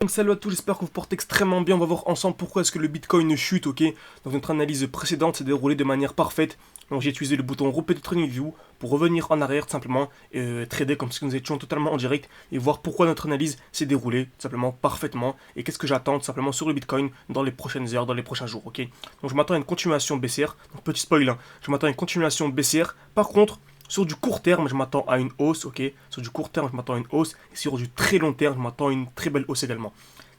Donc salut à tous, j'espère que vous portez extrêmement bien. On va voir ensemble pourquoi est-ce que le Bitcoin chute, ok. Donc notre analyse précédente s'est déroulée de manière parfaite. Donc j'ai utilisé le bouton Repeat Trading View pour revenir en arrière tout simplement et trader comme si nous étions totalement en direct et voir pourquoi notre analyse s'est déroulée tout simplement parfaitement et qu'est-ce que j'attends tout simplement sur le Bitcoin dans les prochaines heures, dans les prochains jours, ok. Donc je m'attends à une continuation baissière. Donc petit spoil, hein, je m'attends à une continuation baissière. Par contre, sur du court terme, je m'attends à une hausse, ok. Sur du court terme, je m'attends à une hausse. Et sur du très long terme, je m'attends à une très belle hausse également.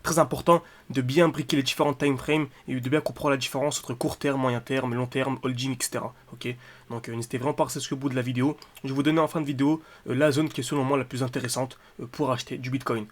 Très important de bien briquer les différents time frames et de bien comprendre la différence entre court terme, moyen terme, long terme, holding, etc. Ok. Donc n'hésitez vraiment pas à rester jusqu'au bout de la vidéo. Je vais vous donner en fin de vidéo la zone qui est selon moi la plus intéressante pour acheter du Bitcoin.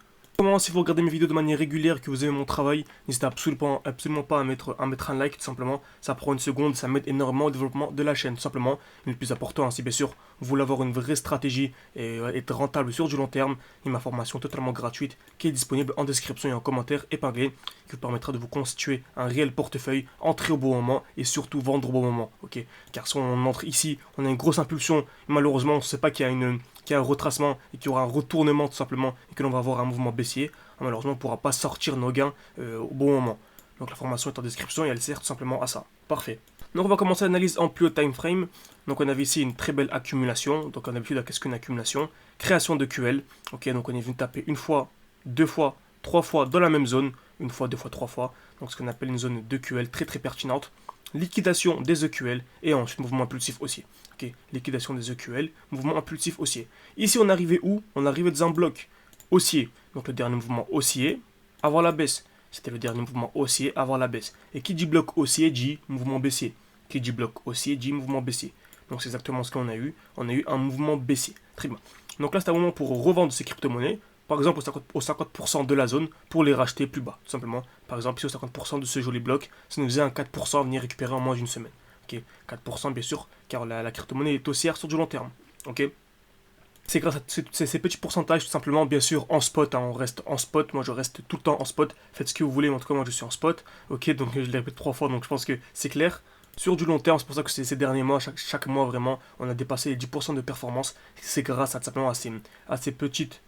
Si vous regardez mes vidéos de manière régulière et que vous aimez mon travail, n'hésitez absolument pas à mettre un like tout simplement. Ça prend une seconde, ça m'aide énormément au développement de la chaîne tout simplement. Et le plus important, si bien sûr vous voulez avoir une vraie stratégie et être rentable sur du long terme, il y a ma formation totalement gratuite qui est disponible en description et en commentaire épinglé qui vous permettra de vous constituer un réel portefeuille, entrer au bon moment et surtout vendre au bon moment. Ok. Car si on entre ici, on a une grosse impulsion, malheureusement on ne sait pas qu'il y a un retracement et qu'il y aura un retournement tout simplement et que l'on va avoir un mouvement baissier, malheureusement on ne pourra pas sortir nos gains au bon moment. Donc la formation est en description et elle sert tout simplement à ça. Parfait. Donc on va commencer l'analyse en plus haut time frame. Donc on avait ici une très belle accumulation. Donc on a l'habitude, qu'est-ce qu'une accumulation? Création de QL. Ok, donc on est venu taper une fois, deux fois, trois fois dans la même zone. Une fois, deux fois, trois fois. Donc ce qu'on appelle une zone de QL très très pertinente. Liquidation des EQL et ensuite mouvement impulsif haussier. Ok, liquidation des EQL, mouvement impulsif haussier. Ici on arrivait où? On arrivait dans un bloc haussier. Donc le dernier mouvement haussier avant la baisse. C'était le dernier mouvement haussier avant la baisse. Et qui dit bloc haussier dit mouvement baissier. Qui dit bloc haussier dit mouvement baissier. Donc c'est exactement ce qu'on a eu. On a eu un mouvement baissier. Très bien. Donc là c'est un moment pour revendre ces crypto-monnaies. Par exemple au 50% de la zone pour les racheter plus bas. Tout simplement. Par exemple ici au 50% de ce joli bloc, ça nous faisait un 4% à venir récupérer en moins d'une semaine. Ok, 4% bien sûr, car la crypto-monnaie est haussière sur du long terme. Ok. C'est grâce à ces petits pourcentages, tout simplement, bien sûr, en spot. Hein, on reste en spot. Moi, je reste tout le temps en spot. Faites ce que vous voulez, mais en tout cas, moi, je suis en spot. Ok, donc je l'ai répété trois fois, donc je pense que c'est clair. Sur du long terme, c'est pour ça que ces derniers mois, chaque mois, vraiment, on a dépassé les 10% de performance. C'est grâce à, tout simplement à ces petites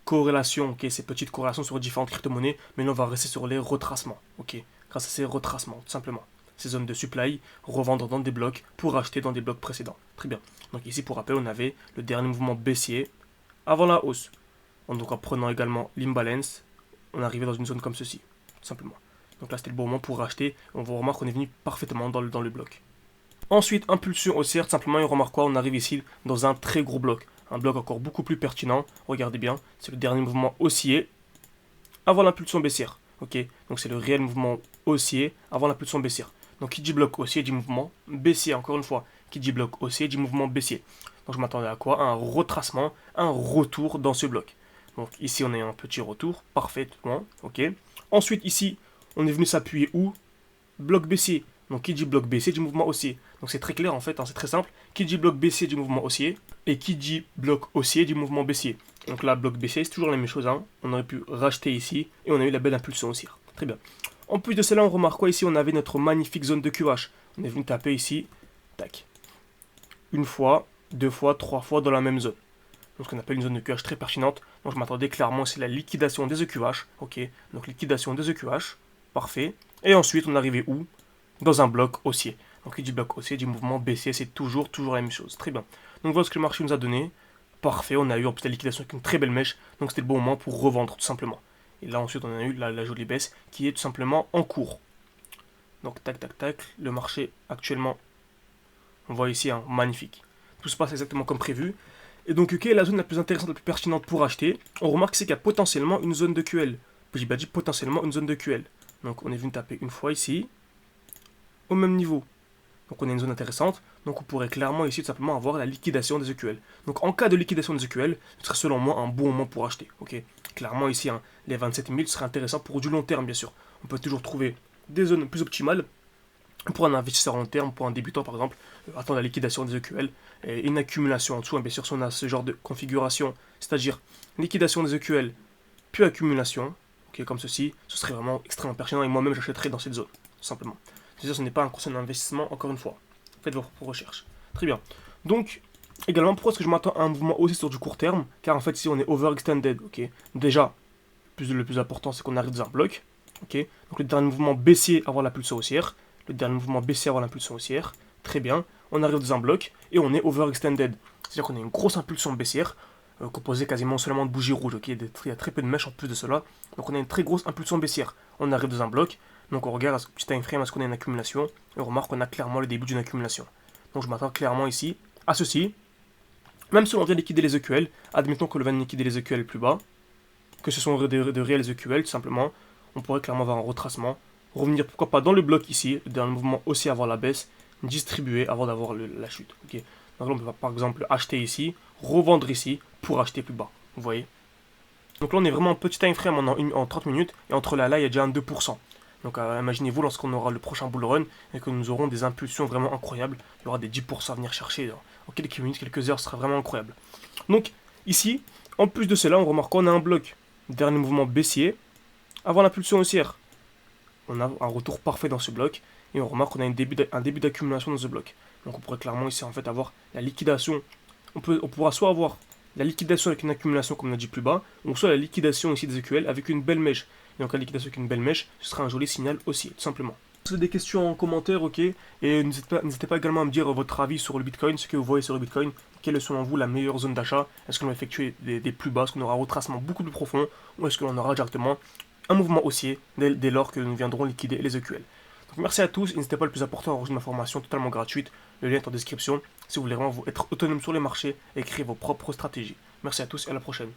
corrélations, ok, ces petites corrélations sur différentes crypto-monnaies. Mais là, on va rester sur les retracements, ok, grâce à ces retracements, tout simplement. Ces zones de supply, revendre dans des blocs pour acheter dans des blocs précédents. Très bien. Donc ici, pour rappel, on avait le dernier mouvement baissier avant la hausse. Donc en prenant également l'imbalance, on arrivait dans une zone comme ceci, tout simplement. Donc là, c'était le bon moment pour racheter. On va remarquer qu'on est venu parfaitement dans le bloc. Ensuite, impulsion haussière, simplement, on remarque quoi? On arrive ici dans un très gros bloc. Un bloc encore beaucoup plus pertinent. Regardez bien, c'est le dernier mouvement haussier avant l'impulsion baissière. Ok, donc c'est le réel mouvement haussier avant l'impulsion baissière. Donc qui dit bloc haussier dit mouvement baissier, encore une fois. Qui dit bloc haussier dit mouvement baissier. Donc je m'attendais à quoi? À un retracement, un retour dans ce bloc. Donc ici on a un petit retour, parfaitement, ok. Ensuite ici, on est venu s'appuyer où? Bloc baissier. Donc qui dit bloc baissier dit mouvement haussier. Donc c'est très clair en fait, hein, c'est très simple. Qui dit bloc baissier du mouvement haussier et qui dit bloc haussier du mouvement baissier. Donc là, bloc baissier, c'est toujours la même chose. Hein. On aurait pu racheter ici et on a eu la belle impulsion haussière. Très bien. En plus de cela, on remarque quoi ici? On avait notre magnifique zone de QH. On est venu taper ici, tac. Une fois, deux fois, trois fois dans la même zone. Donc ce qu'on appelle une zone de QH très pertinente. Donc je m'attendais clairement, c'est la liquidation des EQH. Ok, donc liquidation des EQH. Parfait. Et ensuite, on arrivait où? Dans un bloc haussier. Donc, qui dit bloc haussier, dit mouvement baissier, c'est toujours la même chose. Très bien. Donc, voilà ce que le marché nous a donné. Parfait, on a eu en plus la liquidation avec une très belle mèche. Donc, c'était le bon moment pour revendre, tout simplement. Et là, ensuite, on a eu la jolie baisse qui est tout simplement en cours. Donc, tac, tac, tac. Le marché, actuellement, on voit ici, hein, magnifique. Tout se passe exactement comme prévu. Et donc, quelle est la zone la plus intéressante, la plus pertinente pour acheter? On remarque c'est qu'il y a potentiellement une zone de QL. J'ai pas dit potentiellement une zone de QL. Donc, on est venu taper une fois ici, au même niveau. Donc on a une zone intéressante, donc on pourrait clairement ici tout simplement avoir la liquidation des EQL. Donc en cas de liquidation des EQL, ce serait selon moi un bon moment pour acheter. Ok, clairement ici, hein, les 27 000 seraient intéressants pour du long terme bien sûr. On peut toujours trouver des zones plus optimales pour un investisseur long terme, pour un débutant par exemple, attendre la liquidation des EQL et une accumulation en dessous. Hein, bien sûr si on a ce genre de configuration, c'est-à-dire liquidation des EQL puis accumulation, ok, comme ceci, ce serait vraiment extrêmement pertinent et moi-même j'achèterais dans cette zone, tout simplement. C'est-à-dire ce n'est pas un conseil d'investissement, encore une fois. Faites vos propres recherches. Très bien. Donc, également, pourquoi est-ce que je m'attends à un mouvement aussi sur du court terme? Car en fait, ici, on est overextended, ok. Déjà, le plus important, c'est qu'on arrive dans un bloc. Ok, donc le dernier mouvement baissier avant l'impulsion haussière. Le dernier mouvement baissier avant l'impulsion haussière. Très bien. On arrive dans un bloc et on est overextended. C'est-à-dire qu'on a une grosse impulsion baissière composée quasiment seulement de bougies rouges. Ok, il y a très peu de mèches en plus de cela. Donc on a une très grosse impulsion baissière. On arrive dans un bloc. Donc on regarde petit time frame, est-ce qu'on a une accumulation. Et on remarque qu'on a clairement le début d'une accumulation. Donc je m'attends clairement ici à ceci. Même si on vient liquider les EQL, admettons que l'on vient liquider les EQL plus bas, que ce sont de réels EQL tout simplement, on pourrait clairement avoir un retracement, revenir pourquoi pas dans le bloc ici, dans le mouvement haussier avant la baisse, distribuer avant d'avoir la chute. Okay. Donc là on peut par exemple acheter ici, revendre ici, pour acheter plus bas, vous voyez. Donc là on est vraiment en petit time frame en 30 minutes, et entre là il y a déjà un 2%. Donc imaginez-vous lorsqu'on aura le prochain bull run, et que nous aurons des impulsions vraiment incroyables, il y aura des 10% à venir chercher en quelques minutes, quelques heures, ce sera vraiment incroyable. Donc ici, en plus de cela, on remarque qu'on a un bloc, dernier mouvement baissier, avant l'impulsion haussière. On a un retour parfait dans ce bloc, et on remarque qu'on a un début d'accumulation dans ce bloc. Donc on pourrait clairement ici en fait avoir la liquidation. On pourra soit avoir la liquidation avec une accumulation comme on a dit plus bas, ou soit la liquidation ici des EQL avec une belle mèche. Et donc la liquidation avec une belle mèche, ce sera un joli signal aussi, tout simplement. Si vous avez des questions en commentaire, ok, et n'hésitez pas également à me dire votre avis sur le Bitcoin, ce que vous voyez sur le Bitcoin, quelle est selon vous la meilleure zone d'achat, est-ce qu'on va effectuer des plus bas, est-ce qu'on aura un retracement beaucoup plus profond, ou est-ce qu'on aura directement un mouvement haussier dès lors que nous viendrons liquider les EQL. Donc merci à tous, n'hésitez pas, le plus important à rejoindre ma formation totalement gratuite, le lien est en description, si vous voulez vraiment être autonome sur les marchés et créer vos propres stratégies. Merci à tous et à la prochaine.